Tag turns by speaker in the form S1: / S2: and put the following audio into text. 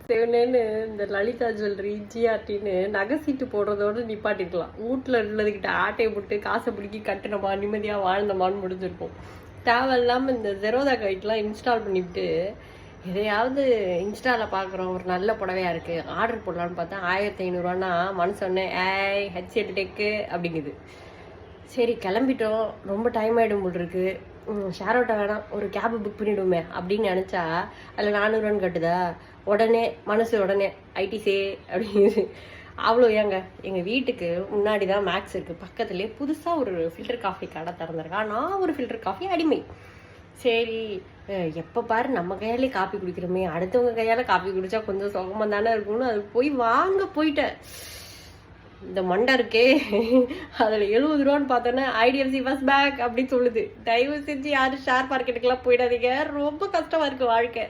S1: சிவனேன்னு இந்த லலிதா ஜுவல்லரி ஜிஆர்டின்னு நகை சீட்டு போடுறதோடு நிப்பாட்டிக்கலாம். வீட்டில் உள்ளதுக்கிட்ட ஆட்டையை போட்டு காசை பிடிக்கி கட்டினமா நிம்மதியாக வாழ்ந்தமான்னு முடிஞ்சிருக்கும். தேவையில்லாமல் இந்த ஜெரோதா கைட்லாம் இன்ஸ்டால் பண்ணிவிட்டு எதையாவது இன்ஸ்டாவில் பார்க்குறோம், ஒரு நல்ல புடவையாக இருக்குது, ஆர்டர் போடலான்னு பார்த்தா 1500 மனசு சொன்னேன் ஹெட்செட் டெக்கு அப்படிங்குது. சரி கிளம்பிட்டோம், ரொம்ப டைம் ஆகிடும் போல் இருக்கு, ஷேர் அவுட்டை வேணாம், ஒரு கேபு புக் பண்ணிவிடுவோமே அப்படின்னு நினச்சா அதில் 400 கட்டுதா. உடனே ஐடிசே அப்படிங்குது. அவ்வளோ ஏங்க எங்கள் வீட்டுக்கு முன்னாடி தான் மேக்ஸ் இருக்குது, பக்கத்துலேயே புதுசாக ஒரு ஃபில்டர் காஃபி கடை திறந்துருக்கா. நான் ஒரு ஃபில்டர் காஃபி அடிமை. சரி எப்போ பாரு நம்ம கையாலே காப்பி குடிக்கிறோமே, அடுத்தவங்க கையால் காப்பி குடித்தா கொஞ்சம் சுகமாக தானே இருக்கும்னு அது போயிட்டேன். இந்த மண்டை இருக்கே அதில் 70 ரூபான்னு பார்த்தோன்னே ஐடிஎஃப்சி ஃபர்ஸ்ட் பேக் அப்படின்னு சொல்லுது. தயவு செஞ்சு யாரும் ஷேர் மார்க்கெட்டுக்கெல்லாம் போயிடாதீங்க, ரொம்ப கஷ்டமாக இருக்குது வாழ்க்கை.